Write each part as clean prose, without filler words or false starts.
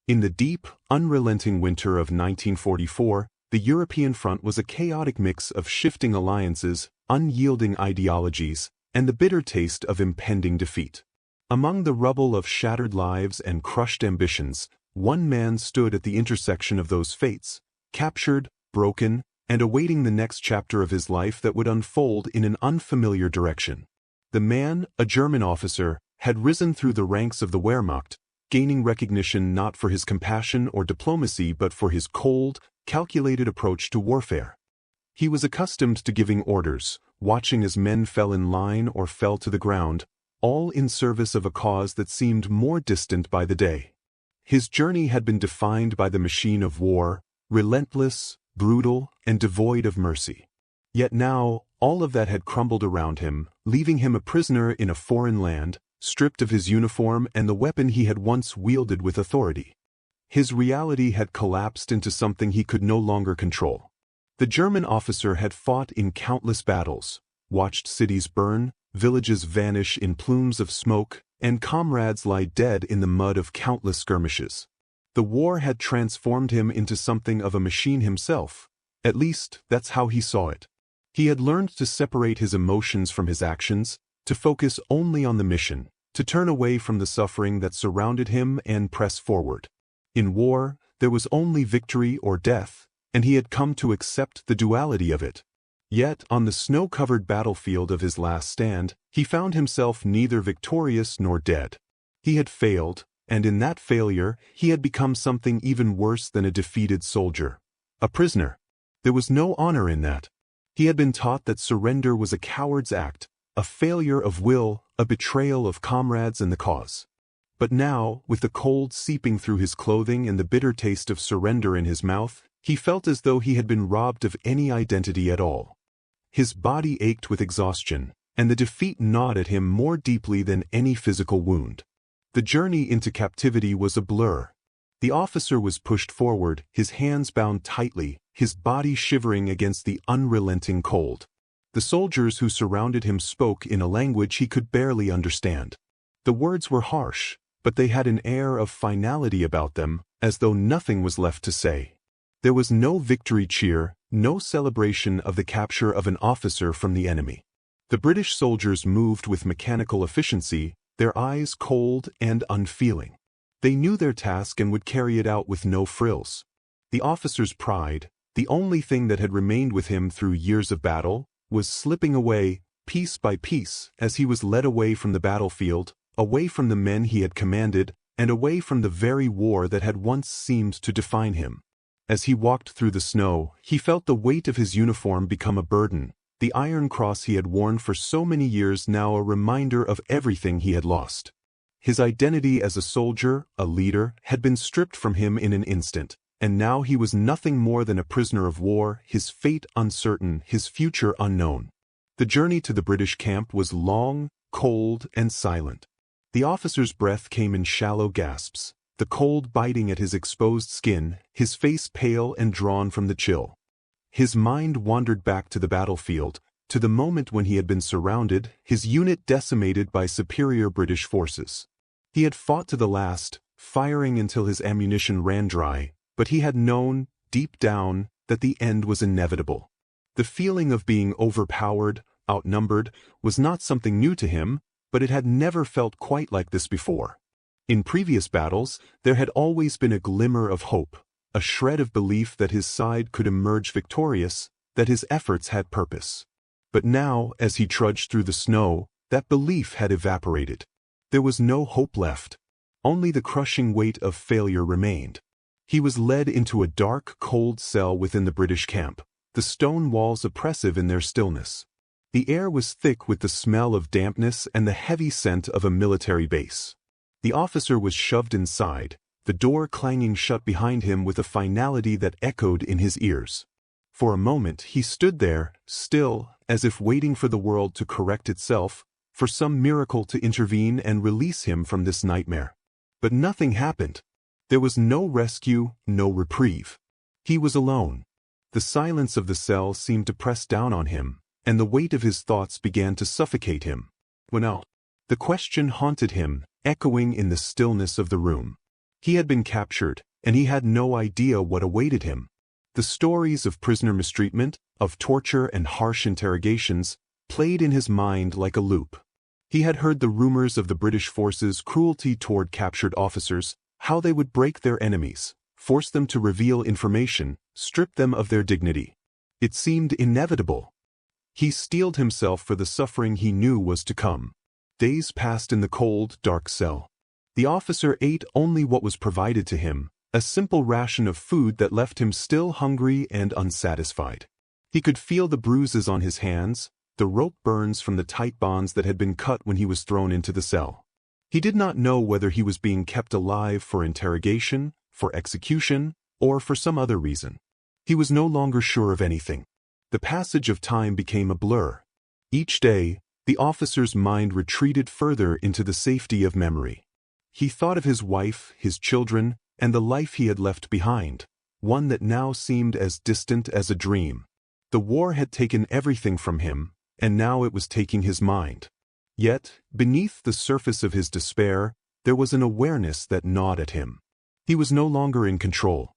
In the deep, unrelenting winter of 1944, the European front was a chaotic mix of shifting alliances, unyielding ideologies, and the bitter taste of impending defeat. Among the rubble of shattered lives and crushed ambitions, one man stood at the intersection of those fates, captured, broken, and awaiting the next chapter of his life that would unfold in an unfamiliar direction. The man, a German officer, had risen through the ranks of the Wehrmacht, gaining recognition not for his compassion or diplomacy but for his cold, calculated approach to warfare. He was accustomed to giving orders, watching as men fell in line or fell to the ground, all in service of a cause that seemed more distant by the day. His journey had been defined by the machine of war, relentless, brutal, and devoid of mercy. Yet now, all of that had crumbled around him, leaving him a prisoner in a foreign land, stripped of his uniform and the weapon he had once wielded with authority. His reality had collapsed into something he could no longer control. The German officer had fought in countless battles, watched cities burn, villages vanish in plumes of smoke, and comrades lie dead in the mud of countless skirmishes. The war had transformed him into something of a machine himself. At least, that's how he saw it. He had learned to separate his emotions from his actions, to focus only on the mission, to turn away from the suffering that surrounded him and press forward. In war, there was only victory or death, and he had come to accept the duality of it. Yet, on the snow-covered battlefield of his last stand, he found himself neither victorious nor dead. He had failed, and in that failure, he had become something even worse than a defeated soldier. A prisoner. There was no honor in that. He had been taught that surrender was a coward's act, a failure of will, a betrayal of comrades and the cause. But now, with the cold seeping through his clothing and the bitter taste of surrender in his mouth, he felt as though he had been robbed of any identity at all. His body ached with exhaustion, and the defeat gnawed at him more deeply than any physical wound. The journey into captivity was a blur. The officer was pushed forward, his hands bound tightly, his body shivering against the unrelenting cold. The soldiers who surrounded him spoke in a language he could barely understand. The words were harsh, but they had an air of finality about them, as though nothing was left to say. There was no victory cheer, no celebration of the capture of an officer from the enemy. The British soldiers moved with mechanical efficiency, their eyes cold and unfeeling. They knew their task and would carry it out with no frills. The officer's pride, the only thing that had remained with him through years of battle, was slipping away, piece by piece, as he was led away from the battlefield, away from the men he had commanded, and away from the very war that had once seemed to define him. As he walked through the snow, he felt the weight of his uniform become a burden, the iron cross he had worn for so many years now a reminder of everything he had lost. His identity as a soldier, a leader, had been stripped from him in an instant, and now he was nothing more than a prisoner of war, his fate uncertain, his future unknown. The journey to the British camp was long, cold, and silent. The officer's breath came in shallow gasps, the cold biting at his exposed skin, his face pale and drawn from the chill. His mind wandered back to the battlefield, to the moment when he had been surrounded, his unit decimated by superior British forces. He had fought to the last, firing until his ammunition ran dry, but he had known, deep down, that the end was inevitable. The feeling of being overpowered, outnumbered, was not something new to him, but it had never felt quite like this before. In previous battles, there had always been a glimmer of hope, a shred of belief that his side could emerge victorious, that his efforts had purpose. But now, as he trudged through the snow, that belief had evaporated. There was no hope left. Only the crushing weight of failure remained. He was led into a dark, cold cell within the British camp, the stone walls oppressive in their stillness. The air was thick with the smell of dampness and the heavy scent of a military base. The officer was shoved inside, the door clanging shut behind him with a finality that echoed in his ears. For a moment he stood there, still, as if waiting for the world to correct itself, for some miracle to intervene and release him from this nightmare. But nothing happened. There was no rescue, no reprieve. He was alone. The silence of the cell seemed to press down on him, and the weight of his thoughts began to suffocate him. The question haunted him, echoing in the stillness of the room. He had been captured, and he had no idea what awaited him. The stories of prisoner mistreatment, of torture and harsh interrogations, played in his mind like a loop. He had heard the rumors of the British forces' cruelty toward captured officers, how they would break their enemies, force them to reveal information, strip them of their dignity. It seemed inevitable. He steeled himself for the suffering he knew was to come. Days passed in the cold, dark cell. The officer ate only what was provided to him, a simple ration of food that left him still hungry and unsatisfied. He could feel the bruises on his hands, the rope burns from the tight bonds that had been cut when he was thrown into the cell. He did not know whether he was being kept alive for interrogation, for execution, or for some other reason. He was no longer sure of anything. The passage of time became a blur. Each day, the officer's mind retreated further into the safety of memory. He thought of his wife, his children, and the life he had left behind, one that now seemed as distant as a dream. The war had taken everything from him, and now it was taking his mind. Yet, beneath the surface of his despair, there was an awareness that gnawed at him. He was no longer in control.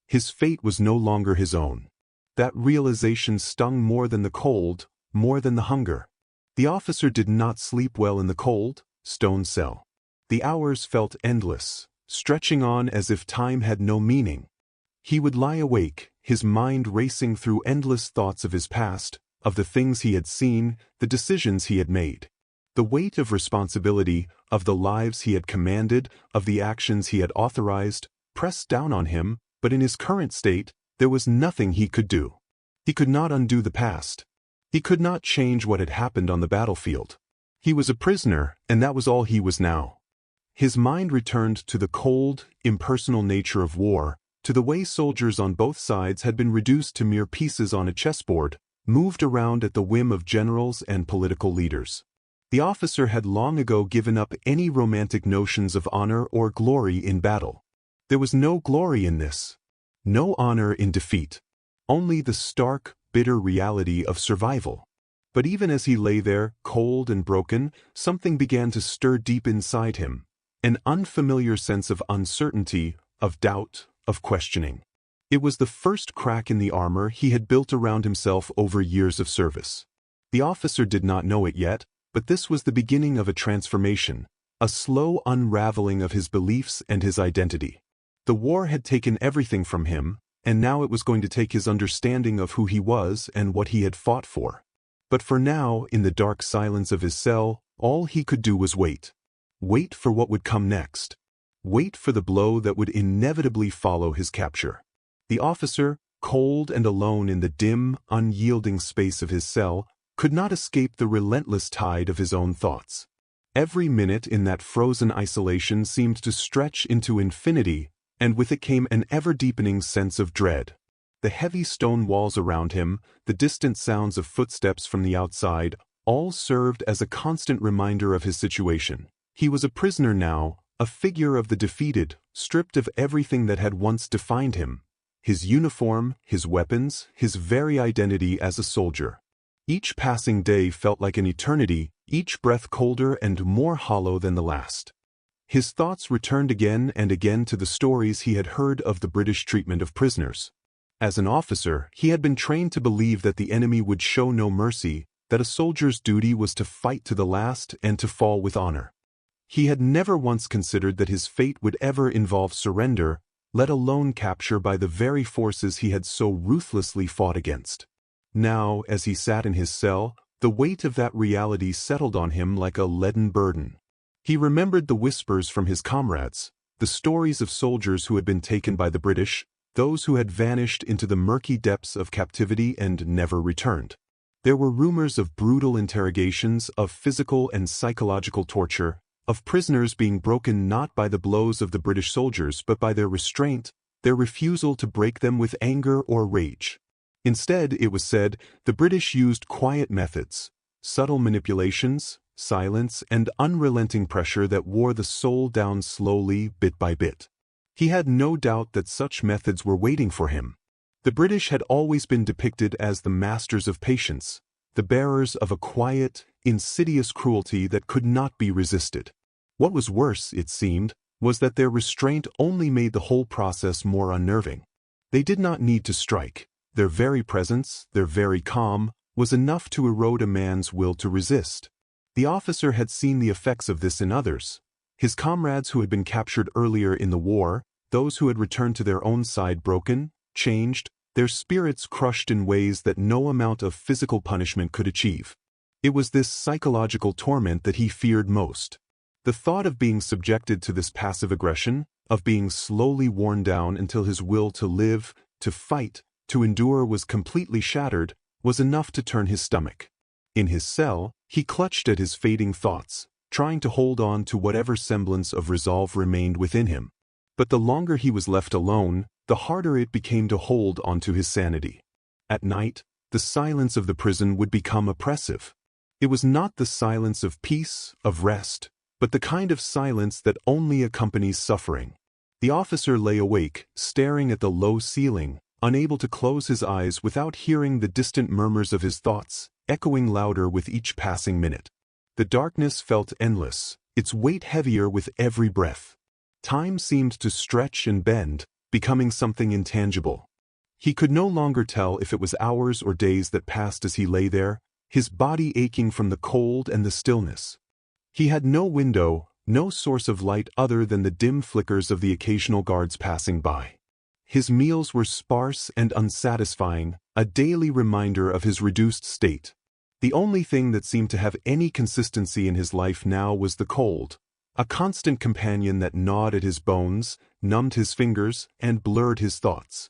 His fate was no longer his own. That realization stung more than the cold, more than the hunger. The officer did not sleep well in the cold, stone cell. The hours felt endless, stretching on as if time had no meaning. He would lie awake, his mind racing through endless thoughts of his past, of the things he had seen, the decisions he had made. The weight of responsibility, of the lives he had commanded, of the actions he had authorized, pressed down on him, but in his current state, there was nothing he could do. He could not undo the past. He could not change what had happened on the battlefield. He was a prisoner, and that was all he was now. His mind returned to the cold, impersonal nature of war, to the way soldiers on both sides had been reduced to mere pieces on a chessboard, moved around at the whim of generals and political leaders. The officer had long ago given up any romantic notions of honor or glory in battle. There was no glory in this. No honor in defeat. Only the stark, bitter reality of survival. But even as he lay there, cold and broken, something began to stir deep inside him. An unfamiliar sense of uncertainty, of doubt, of questioning. It was the first crack in the armor he had built around himself over years of service. The officer did not know it yet, but this was the beginning of a transformation, a slow unraveling of his beliefs and his identity. The war had taken everything from him, and now it was going to take his understanding of who he was and what he had fought for. But for now, in the dark silence of his cell, all he could do was wait. Wait for what would come next. Wait for the blow that would inevitably follow his capture. The officer, cold and alone in the dim, unyielding space of his cell, could not escape the relentless tide of his own thoughts. Every minute in that frozen isolation seemed to stretch into infinity, and with it came an ever-deepening sense of dread. The heavy stone walls around him, the distant sounds of footsteps from the outside, all served as a constant reminder of his situation. He was a prisoner now, a figure of the defeated, stripped of everything that had once defined him. His uniform, his weapons, his very identity as a soldier. Each passing day felt like an eternity, each breath colder and more hollow than the last. His thoughts returned again and again to the stories he had heard of the British treatment of prisoners. As an officer, he had been trained to believe that the enemy would show no mercy, that a soldier's duty was to fight to the last and to fall with honor. He had never once considered that his fate would ever involve surrender, let alone capture by the very forces he had so ruthlessly fought against. Now, as he sat in his cell, the weight of that reality settled on him like a leaden burden. He remembered the whispers from his comrades, the stories of soldiers who had been taken by the British, those who had vanished into the murky depths of captivity and never returned. There were rumors of brutal interrogations, of physical and psychological torture, of prisoners being broken not by the blows of the British soldiers but by their restraint, their refusal to break them with anger or rage. Instead, it was said, the British used quiet methods, subtle manipulations, silence, and unrelenting pressure that wore the soul down slowly, bit by bit. He had no doubt that such methods were waiting for him. The British had always been depicted as the masters of patience, the bearers of a quiet, insidious cruelty that could not be resisted. What was worse, it seemed, was that their restraint only made the whole process more unnerving. They did not need to strike. Their very presence, their very calm, was enough to erode a man's will to resist. The officer had seen the effects of this in others. His comrades who had been captured earlier in the war, those who had returned to their own side broken, changed, their spirits crushed in ways that no amount of physical punishment could achieve. It was this psychological torment that he feared most. The thought of being subjected to this passive aggression, of being slowly worn down until his will to live, to fight, to endure was completely shattered, was enough to turn his stomach. In his cell, he clutched at his fading thoughts, trying to hold on to whatever semblance of resolve remained within him. But the longer he was left alone, the harder it became to hold onto his sanity. At night, the silence of the prison would become oppressive. It was not the silence of peace, of rest, but the kind of silence that only accompanies suffering. The officer lay awake, staring at the low ceiling, unable to close his eyes without hearing the distant murmurs of his thoughts, echoing louder with each passing minute. The darkness felt endless, its weight heavier with every breath. Time seemed to stretch and bend, becoming something intangible. He could no longer tell if it was hours or days that passed as he lay there, his body aching from the cold and the stillness. He had no window, no source of light other than the dim flickers of the occasional guards passing by. His meals were sparse and unsatisfying, a daily reminder of his reduced state. The only thing that seemed to have any consistency in his life now was the cold, a constant companion that gnawed at his bones, numbed his fingers, and blurred his thoughts.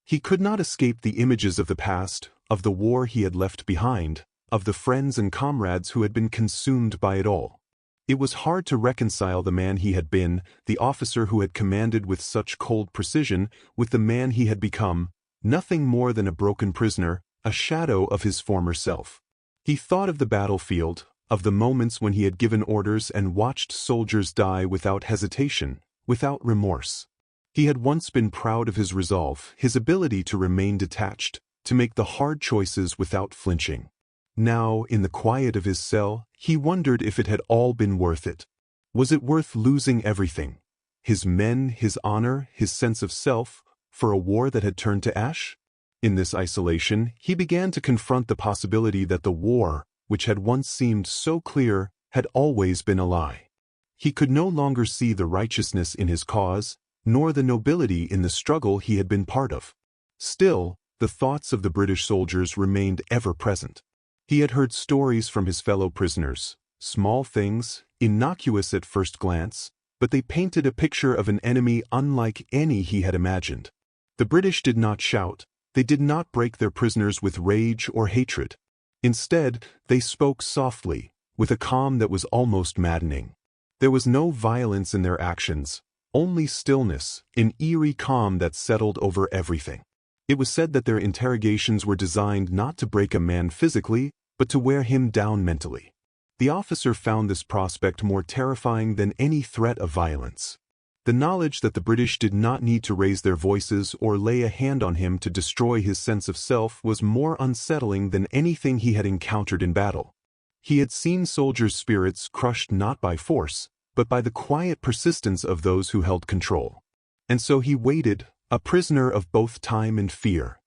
He could not escape the images of the past, of the war he had left behind, of the friends and comrades who had been consumed by it all. It was hard to reconcile the man he had been, the officer who had commanded with such cold precision, with the man he had become, nothing more than a broken prisoner, a shadow of his former self. He thought of the battlefield, of the moments when he had given orders and watched soldiers die without hesitation, without remorse. He had once been proud of his resolve, his ability to remain detached, to make the hard choices without flinching. Now, in the quiet of his cell, he wondered if it had all been worth it. Was it worth losing everything? His men, his honor, his sense of self, for a war that had turned to ash? In this isolation, he began to confront the possibility that the war, which had once seemed so clear, had always been a lie. He could no longer see the righteousness in his cause, nor the nobility in the struggle he had been part of. Still, the thoughts of the British soldiers remained ever present. He had heard stories from his fellow prisoners, small things, innocuous at first glance, but they painted a picture of an enemy unlike any he had imagined. The British did not shout, they did not break their prisoners with rage or hatred. Instead, they spoke softly, with a calm that was almost maddening. There was no violence in their actions, only stillness, an eerie calm that settled over everything. It was said that their interrogations were designed not to break a man physically, but to wear him down mentally. The officer found this prospect more terrifying than any threat of violence. The knowledge that the British did not need to raise their voices or lay a hand on him to destroy his sense of self was more unsettling than anything he had encountered in battle. He had seen soldiers' spirits crushed not by force, but by the quiet persistence of those who held control. And so he waited, a prisoner of both time and fear.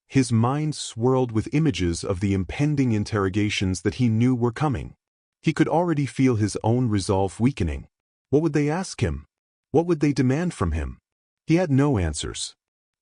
His mind swirled with images of the impending interrogations that he knew were coming. He could already feel his own resolve weakening. What would they ask him? What would they demand from him? He had no answers.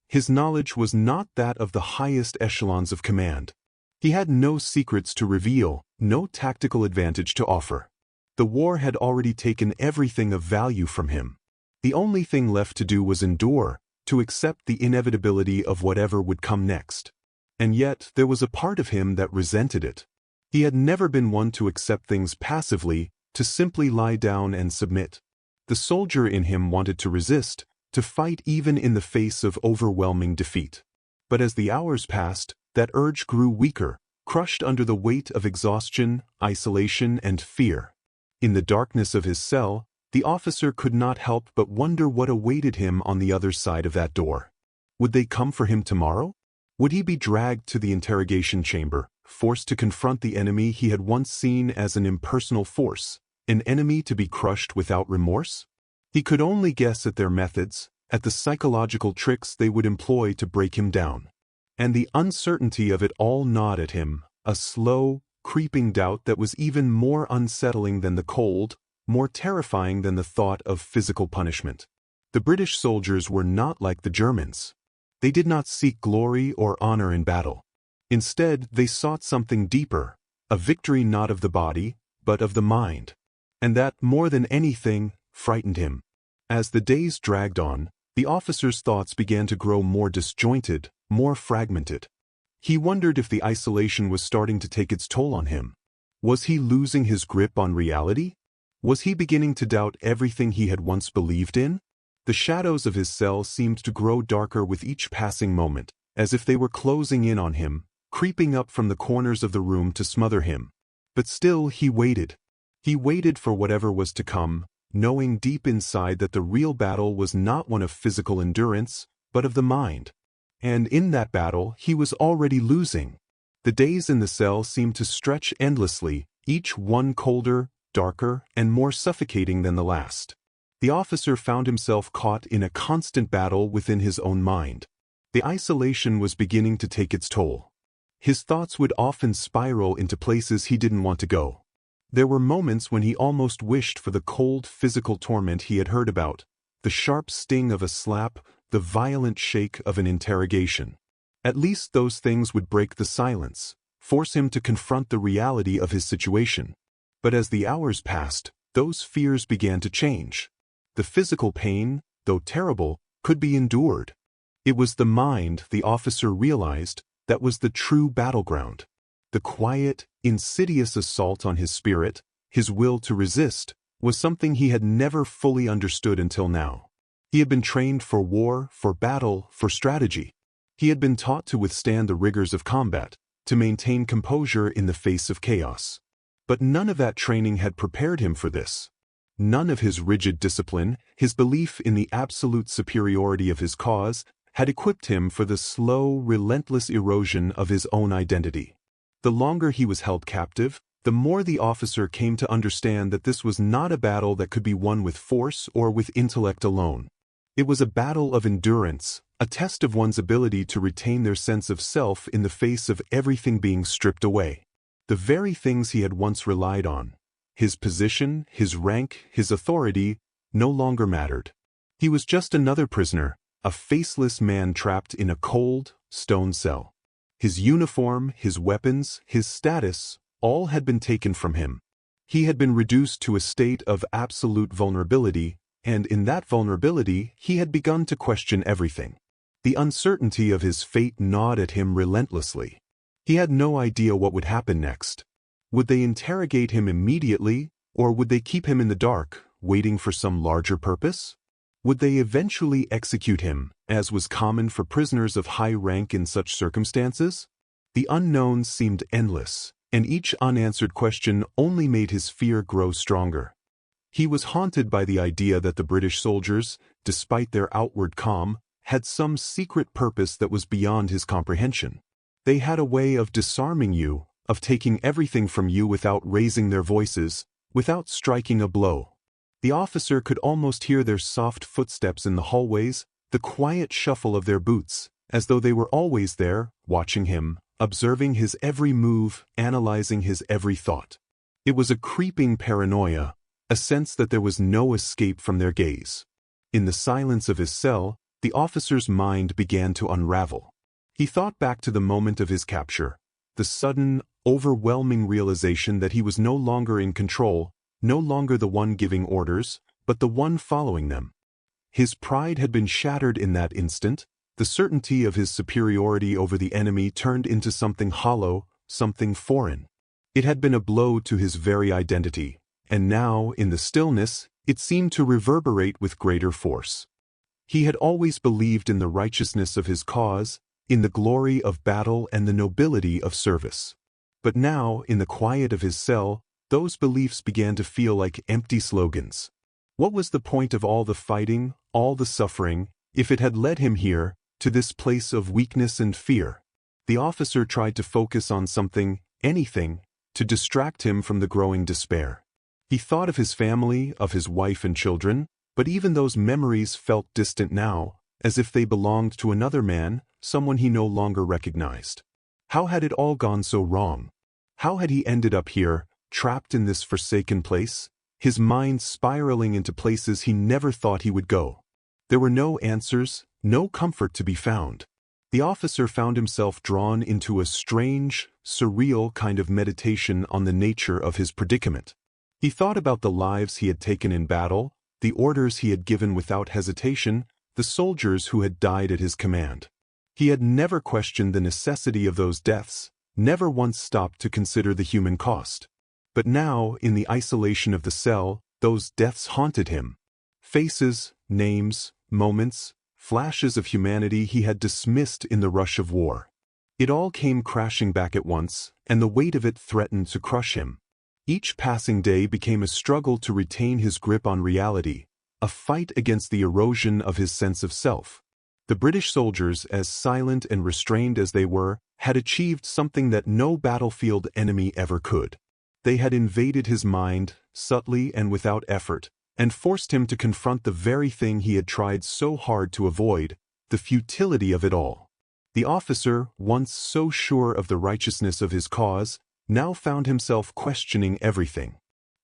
His knowledge was not that of the highest echelons of command. He had no secrets to reveal, no tactical advantage to offer. The war had already taken everything of value from him. The only thing left to do was endure, to accept the inevitability of whatever would come next. And yet, there was a part of him that resented it. He had never been one to accept things passively, to simply lie down and submit. The soldier in him wanted to resist, to fight even in the face of overwhelming defeat. But as the hours passed, that urge grew weaker, crushed under the weight of exhaustion, isolation, and fear. In the darkness of his cell, the officer could not help but wonder what awaited him on the other side of that door. Would they come for him tomorrow? Would he be dragged to the interrogation chamber, forced to confront the enemy he had once seen as an impersonal force, an enemy to be crushed without remorse? He could only guess at their methods, at the psychological tricks they would employ to break him down. And the uncertainty of it all gnawed at him, a slow, creeping doubt that was even more unsettling than the cold, more terrifying than the thought of physical punishment. The British soldiers were not like the Germans. They did not seek glory or honor in battle. Instead, they sought something deeper, a victory not of the body, but of the mind. And that, more than anything, frightened him. As the days dragged on, the officer's thoughts began to grow more disjointed, more fragmented. He wondered if the isolation was starting to take its toll on him. Was he losing his grip on reality? Was he beginning to doubt everything he had once believed in? The shadows of his cell seemed to grow darker with each passing moment, as if they were closing in on him, creeping up from the corners of the room to smother him. But still he waited. He waited for whatever was to come, knowing deep inside that the real battle was not one of physical endurance, but of the mind. And in that battle he was already losing. The days in the cell seemed to stretch endlessly, each one colder, darker, and more suffocating than the last. The officer found himself caught in a constant battle within his own mind. The isolation was beginning to take its toll. His thoughts would often spiral into places he didn't want to go. There were moments when he almost wished for the cold physical torment he had heard about, the sharp sting of a slap, the violent shake of an interrogation. At least those things would break the silence, force him to confront the reality of his situation. But as the hours passed, those fears began to change. The physical pain, though terrible, could be endured. It was the mind, the officer realized, that was the true battleground. The quiet, insidious assault on his spirit, his will to resist, was something he had never fully understood until now. He had been trained for war, for battle, for strategy. He had been taught to withstand the rigors of combat, to maintain composure in the face of chaos. But none of that training had prepared him for this. None of his rigid discipline, his belief in the absolute superiority of his cause, had equipped him for the slow, relentless erosion of his own identity. The longer he was held captive, the more the officer came to understand that this was not a battle that could be won with force or with intellect alone. It was a battle of endurance, a test of one's ability to retain their sense of self in the face of everything being stripped away. The very things he had once relied on, his position, his rank, his authority, no longer mattered. He was just another prisoner, a faceless man trapped in a cold, stone cell. His uniform, his weapons, his status, all had been taken from him. He had been reduced to a state of absolute vulnerability, and in that vulnerability he had begun to question everything. The uncertainty of his fate gnawed at him relentlessly. He had no idea what would happen next. Would they interrogate him immediately, or would they keep him in the dark, waiting for some larger purpose? Would they eventually execute him, as was common for prisoners of high rank in such circumstances? The unknown seemed endless, and each unanswered question only made his fear grow stronger. He was haunted by the idea that the British soldiers, despite their outward calm, had some secret purpose that was beyond his comprehension. They had a way of disarming you, of taking everything from you without raising their voices, without striking a blow. The officer could almost hear their soft footsteps in the hallways, the quiet shuffle of their boots, as though they were always there, watching him, observing his every move, analyzing his every thought. It was a creeping paranoia, a sense that there was no escape from their gaze. In the silence of his cell, the officer's mind began to unravel. He thought back to the moment of his capture, the sudden, overwhelming realization that he was no longer in control, no longer the one giving orders, but the one following them. His pride had been shattered in that instant. The certainty of his superiority over the enemy turned into something hollow, something foreign. It had been a blow to his very identity, and now, in the stillness, it seemed to reverberate with greater force. He had always believed in the righteousness of his cause, in the glory of battle and the nobility of service. But now, in the quiet of his cell, those beliefs began to feel like empty slogans. What was the point of all the fighting, all the suffering, if it had led him here, to this place of weakness and fear? The officer tried to focus on something, anything, to distract him from the growing despair. He thought of his family, of his wife and children, But even those memories felt distant now, as if they belonged to another man, someone he no longer recognized. How had it all gone so wrong? How had he ended up here, trapped in this forsaken place, his mind spiraling into places he never thought he would go? There were no answers, no comfort to be found. The officer found himself drawn into a strange, surreal kind of meditation on the nature of his predicament. He thought about the lives he had taken in battle, the orders he had given without hesitation, the soldiers who had died at his command. He had never questioned the necessity of those deaths, never once stopped to consider the human cost. But now, in the isolation of the cell, those deaths haunted him. Faces, names, moments, flashes of humanity he had dismissed in the rush of war. It all came crashing back at once, and the weight of it threatened to crush him. Each passing day became a struggle to retain his grip on reality, a fight against the erosion of his sense of self. The British soldiers, as silent and restrained as they were, had achieved something that no battlefield enemy ever could. They had invaded his mind, subtly and without effort, and forced him to confront the very thing he had tried so hard to avoid, the futility of it all. The officer, once so sure of the righteousness of his cause, now found himself questioning everything.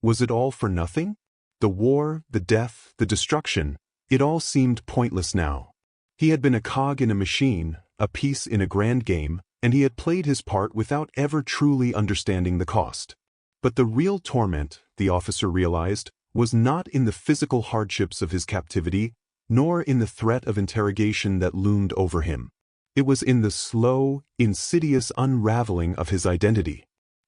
Was it all for nothing? The war, the death, the destruction, it all seemed pointless now. He had been a cog in a machine, a piece in a grand game, and he had played his part without ever truly understanding the cost. But the real torment, the officer realized, was not in the physical hardships of his captivity, nor in the threat of interrogation that loomed over him. It was in the slow, insidious unraveling of his identity.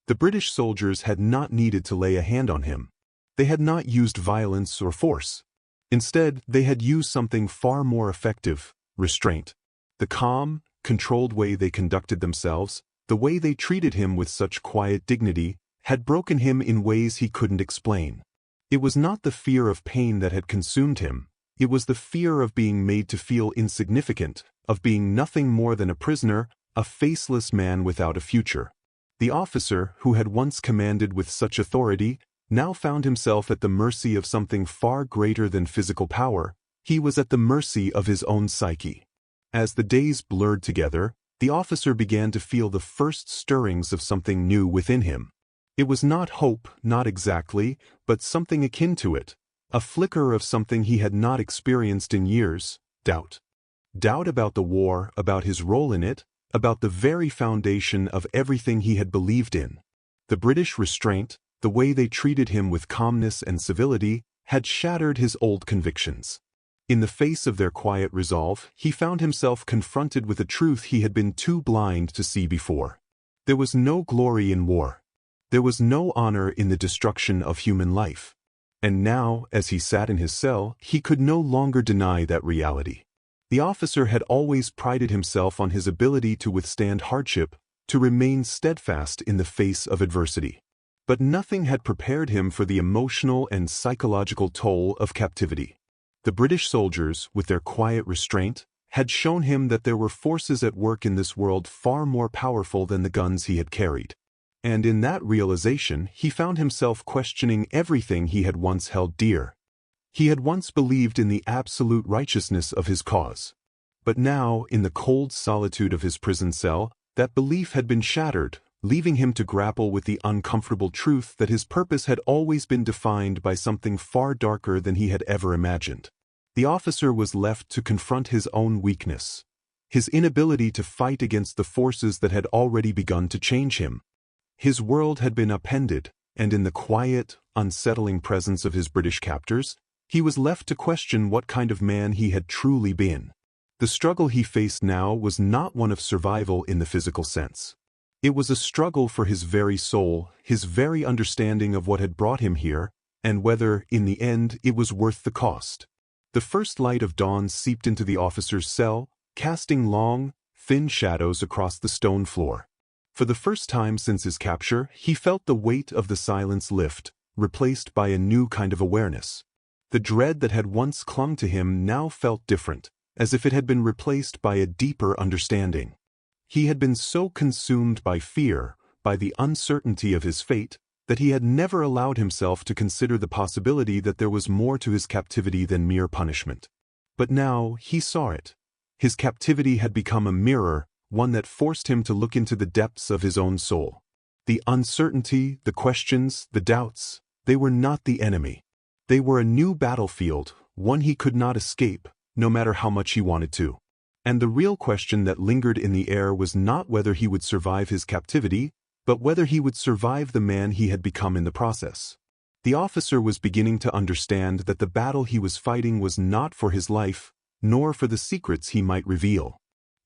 The British soldiers had not needed to lay a hand on him. They had not used violence or force. Instead, they had used something far more effective: restraint. The calm, controlled way they conducted themselves, the way they treated him with such quiet dignity, had broken him in ways he couldn't explain. It was not the fear of pain that had consumed him, it was the fear of being made to feel insignificant, of being nothing more than a prisoner, a faceless man without a future. The officer, who had once commanded with such authority, now found himself at the mercy of something far greater than physical power. He was at the mercy of his own psyche. As the days blurred together, the officer began to feel the first stirrings of something new within him. It was not hope, not exactly, but something akin to it, a flicker of something he had not experienced in years: doubt. Doubt about the war, about his role in it, about the very foundation of everything he had believed in. The British restraint, the way they treated him with calmness and civility, had shattered his old convictions. In the face of their quiet resolve, he found himself confronted with a truth he had been too blind to see before. There was no glory in war. There was no honor in the destruction of human life. And now, as he sat in his cell, he could no longer deny that reality. The officer had always prided himself on his ability to withstand hardship, to remain steadfast in the face of adversity. But nothing had prepared him for the emotional and psychological toll of captivity. The British soldiers, with their quiet restraint, had shown him that there were forces at work in this world far more powerful than the guns he had carried. And in that realization, he found himself questioning everything he had once held dear. He had once believed in the absolute righteousness of his cause. But now, in the cold solitude of his prison cell, that belief had been shattered, leaving him to grapple with the uncomfortable truth that his purpose had always been defined by something far darker than he had ever imagined. The officer was left to confront his own weakness, his inability to fight against the forces that had already begun to change him. His world had been upended, and in the quiet, unsettling presence of his British captors, he was left to question what kind of man he had truly been. The struggle he faced now was not one of survival in the physical sense. It was a struggle for his very soul, his very understanding of what had brought him here, and whether, in the end, it was worth the cost. The first light of dawn seeped into the officer's cell, casting long, thin shadows across the stone floor. For the first time since his capture, he felt the weight of the silence lift, replaced by a new kind of awareness. The dread that had once clung to him now felt different, as if it had been replaced by a deeper understanding. He had been so consumed by fear, by the uncertainty of his fate, that he had never allowed himself to consider the possibility that there was more to his captivity than mere punishment. But now he saw it. His captivity had become a mirror, one that forced him to look into the depths of his own soul. The uncertainty, the questions, the doubts, they were not the enemy. They were a new battlefield, one he could not escape, no matter how much he wanted to. And the real question that lingered in the air was not whether he would survive his captivity, but whether he would survive the man he had become in the process. The officer was beginning to understand that the battle he was fighting was not for his life, nor for the secrets he might reveal.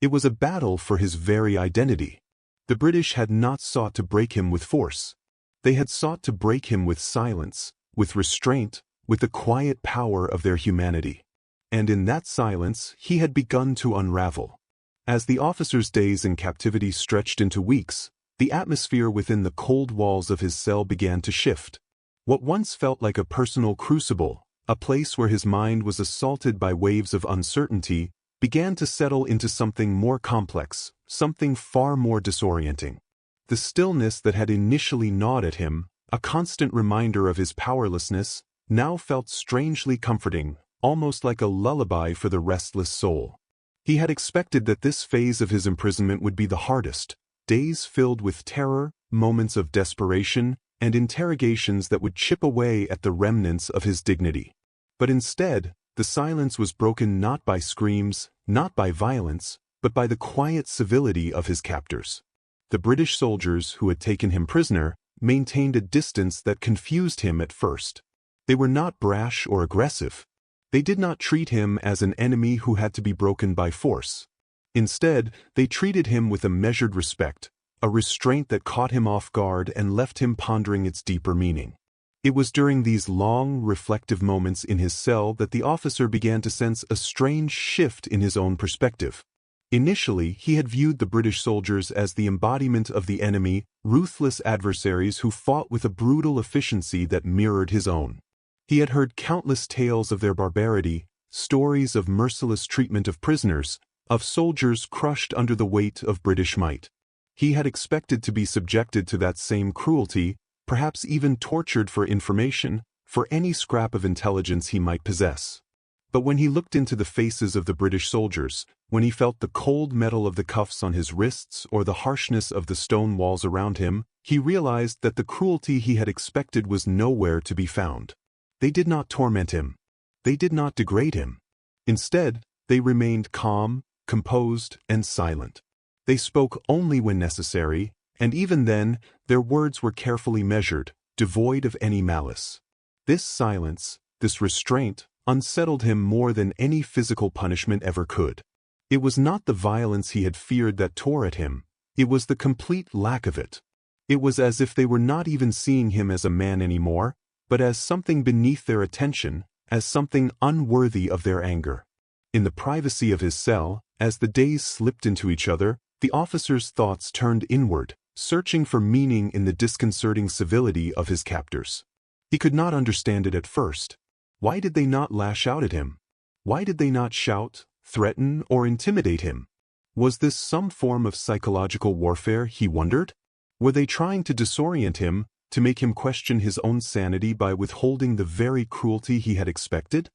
It was a battle for his very identity. The British had not sought to break him with force. They had sought to break him with silence, with restraint, with the quiet power of their humanity. And in that silence, he had begun to unravel. As the officer's days in captivity stretched into weeks, the atmosphere within the cold walls of his cell began to shift. What once felt like a personal crucible, a place where his mind was assaulted by waves of uncertainty, began to settle into something more complex, something far more disorienting. The stillness that had initially gnawed at him, a constant reminder of his powerlessness, now felt strangely comforting, almost like a lullaby for the restless soul. He had expected that this phase of his imprisonment would be the hardest, days filled with terror, moments of desperation, and interrogations that would chip away at the remnants of his dignity. But instead, the silence was broken not by screams, not by violence, but by the quiet civility of his captors. The British soldiers who had taken him prisoner maintained a distance that confused him at first. They were not brash or aggressive. They did not treat him as an enemy who had to be broken by force. Instead, they treated him with a measured respect, a restraint that caught him off guard and left him pondering its deeper meaning. It was during these long, reflective moments in his cell that the officer began to sense a strange shift in his own perspective. Initially, he had viewed the British soldiers as the embodiment of the enemy, ruthless adversaries who fought with a brutal efficiency that mirrored his own. He had heard countless tales of their barbarity, stories of merciless treatment of prisoners, of soldiers crushed under the weight of British might. He had expected to be subjected to that same cruelty, perhaps even tortured for information, for any scrap of intelligence he might possess. But when he looked into the faces of the British soldiers, when he felt the cold metal of the cuffs on his wrists or the harshness of the stone walls around him, he realized that the cruelty he had expected was nowhere to be found. They did not torment him. They did not degrade him. Instead, they remained calm, composed, and silent. They spoke only when necessary, and even then, their words were carefully measured, devoid of any malice. This silence, this restraint, unsettled him more than any physical punishment ever could. It was not the violence he had feared that tore at him, it was the complete lack of it. It was as if they were not even seeing him as a man anymore, but as something beneath their attention, as something unworthy of their anger. In the privacy of his cell, as the days slipped into each other, the officer's thoughts turned inward, searching for meaning in the disconcerting civility of his captors. He could not understand it at first. Why did they not lash out at him? Why did they not shout, threaten, or intimidate him? Was this some form of psychological warfare, he wondered? Were they trying to disorient him, to make him question his own sanity by withholding the very cruelty he had expected?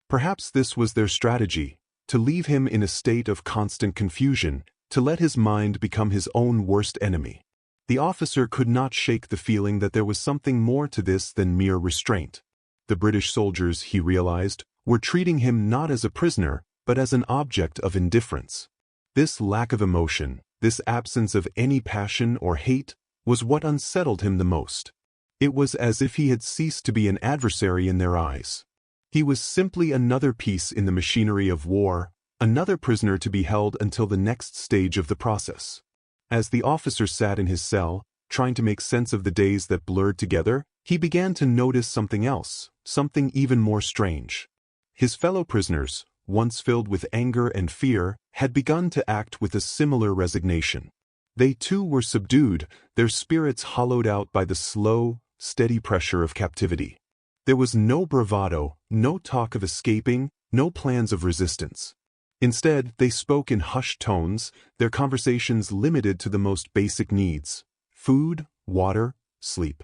Perhaps this was their strategy, to leave him in a state of constant confusion, to let his mind become his own worst enemy. The officer could not shake the feeling that there was something more to this than mere restraint. The British soldiers, he realized, were treating him not as a prisoner, but as an object of indifference. This lack of emotion, this absence of any passion or hate, was what unsettled him the most. It was as if he had ceased to be an adversary in their eyes. He was simply another piece in the machinery of war, another prisoner to be held until the next stage of the process. As the officer sat in his cell, trying to make sense of the days that blurred together, he began to notice something else, something even more strange. His fellow prisoners, once filled with anger and fear, had begun to act with a similar resignation. They too were subdued, their spirits hollowed out by the slow, steady pressure of captivity. There was no bravado, no talk of escaping, no plans of resistance. Instead, they spoke in hushed tones, their conversations limited to the most basic needs: food, water, sleep.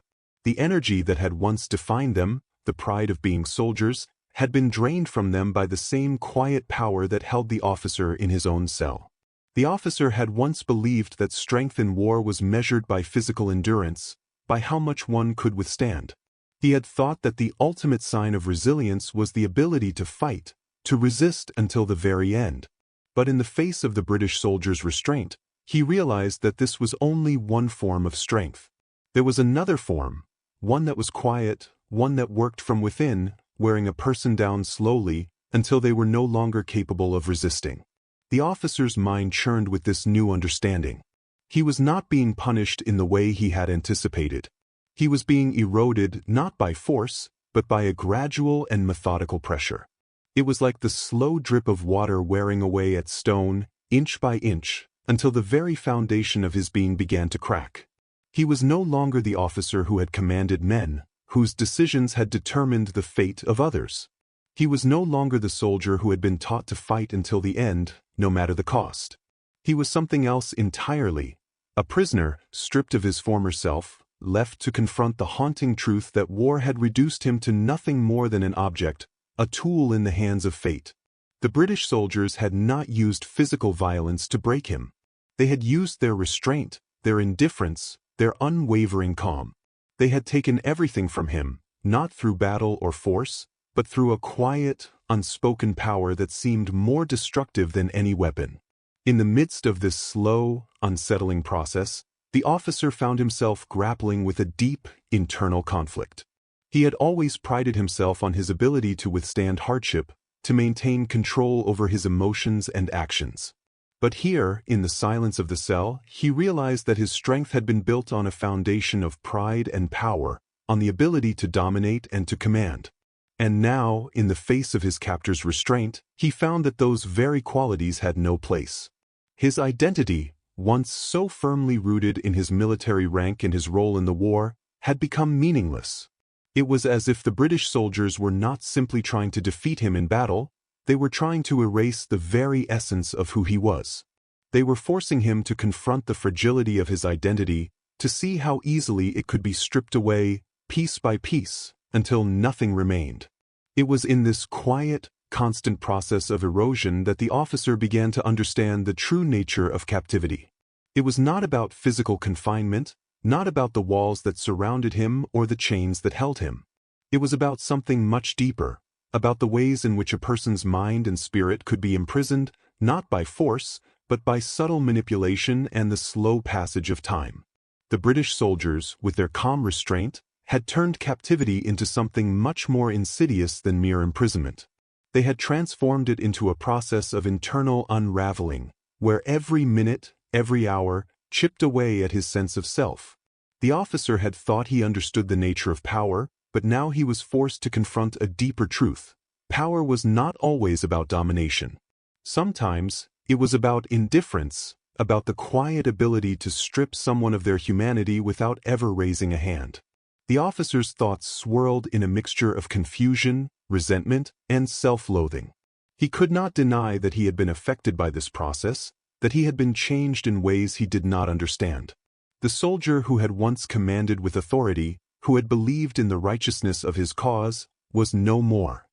The energy that had once defined them, the pride of being soldiers, had been drained from them by the same quiet power that held the officer in his own cell. The officer had once believed that strength in war was measured by physical endurance, by how much one could withstand. He had thought that the ultimate sign of resilience was the ability to fight, to resist until the very end. But in the face of the British soldier's restraint, he realized that this was only one form of strength. There was another form, one that was quiet, one that worked from within, wearing a person down slowly until they were no longer capable of resisting. The officer's mind churned with this new understanding. He was not being punished in the way he had anticipated. He was being eroded not by force, but by a gradual and methodical pressure. It was like the slow drip of water wearing away at stone, inch by inch, until the very foundation of his being began to crack. He was no longer the officer who had commanded men, whose decisions had determined the fate of others. He was no longer the soldier who had been taught to fight until the end, no matter the cost. He was something else entirely, a prisoner, stripped of his former self, left to confront the haunting truth that war had reduced him to nothing more than an object, a tool in the hands of fate. The British soldiers had not used physical violence to break him. They had used their restraint, their indifference, their unwavering calm. They had taken everything from him, not through battle or force, but through a quiet, unspoken power that seemed more destructive than any weapon. In the midst of this slow, unsettling process, the officer found himself grappling with a deep, internal conflict. He had always prided himself on his ability to withstand hardship, to maintain control over his emotions and actions. But here, in the silence of the cell, he realized that his strength had been built on a foundation of pride and power, on the ability to dominate and to command. And now, in the face of his captor's restraint, he found that those very qualities had no place. His identity, once so firmly rooted in his military rank and his role in the war, had become meaningless. It was as if the British soldiers were not simply trying to defeat him in battle, they were trying to erase the very essence of who he was. They were forcing him to confront the fragility of his identity, to see how easily it could be stripped away, piece by piece, until nothing remained. It was in this quiet, constant process of erosion that the officer began to understand the true nature of captivity. It was not about physical confinement, not about the walls that surrounded him or the chains that held him. It was about something much deeper, about the ways in which a person's mind and spirit could be imprisoned, not by force, but by subtle manipulation and the slow passage of time. The British soldiers, with their calm restraint, had turned captivity into something much more insidious than mere imprisonment. They had transformed it into a process of internal unraveling, where every minute, every hour, chipped away at his sense of self. The officer had thought he understood the nature of power, but now he was forced to confront a deeper truth. Power was not always about domination. Sometimes, it was about indifference, about the quiet ability to strip someone of their humanity without ever raising a hand. The officer's thoughts swirled in a mixture of confusion, resentment, and self-loathing. He could not deny that he had been affected by this process, that he had been changed in ways he did not understand. The soldier who had once commanded with authority, who had believed in the righteousness of his cause, was no more.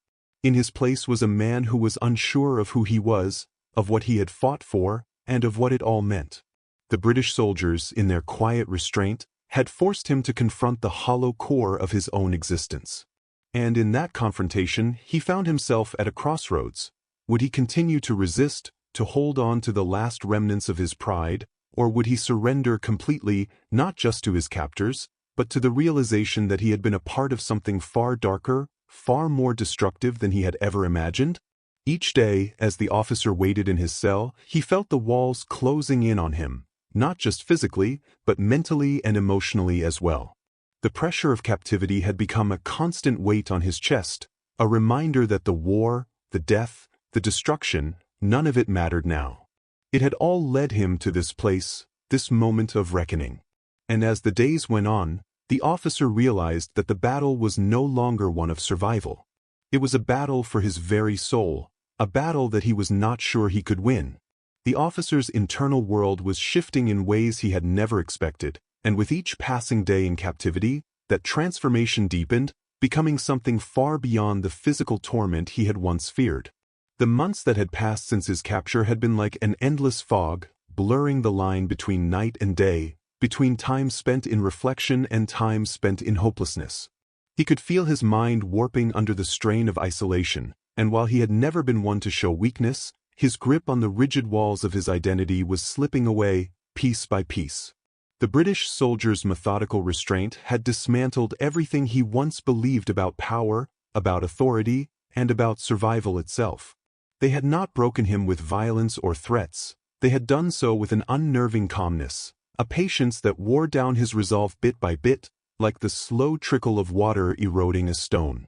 In his place was a man who was unsure of who he was, of what he had fought for, and of what it all meant. The British soldiers, in their quiet restraint, had forced him to confront the hollow core of his own existence. And in that confrontation, he found himself at a crossroads. Would he continue to resist, to hold on to the last remnants of his pride, or would he surrender completely, not just to his captors, but to the realization that he had been a part of something far darker, far more destructive than he had ever imagined? Each day, as the officer waited in his cell, he felt the walls closing in on him, not just physically, but mentally and emotionally as well. The pressure of captivity had become a constant weight on his chest, a reminder that the war, the death, the destruction, none of it mattered now. It had all led him to this place, this moment of reckoning. And as the days went on, the officer realized that the battle was no longer one of survival. It was a battle for his very soul, a battle that he was not sure he could win. The officer's internal world was shifting in ways he had never expected, and with each passing day in captivity, that transformation deepened, becoming something far beyond the physical torment he had once feared. The months that had passed since his capture had been like an endless fog, blurring the line between night and day, between time spent in reflection and time spent in hopelessness. He could feel his mind warping under the strain of isolation, and while he had never been one to show weakness, his grip on the rigid walls of his identity was slipping away, piece by piece. The British soldier's methodical restraint had dismantled everything he once believed about power, about authority, and about survival itself. They had not broken him with violence or threats. They had done so with an unnerving calmness, a patience that wore down his resolve bit by bit, like the slow trickle of water eroding a stone.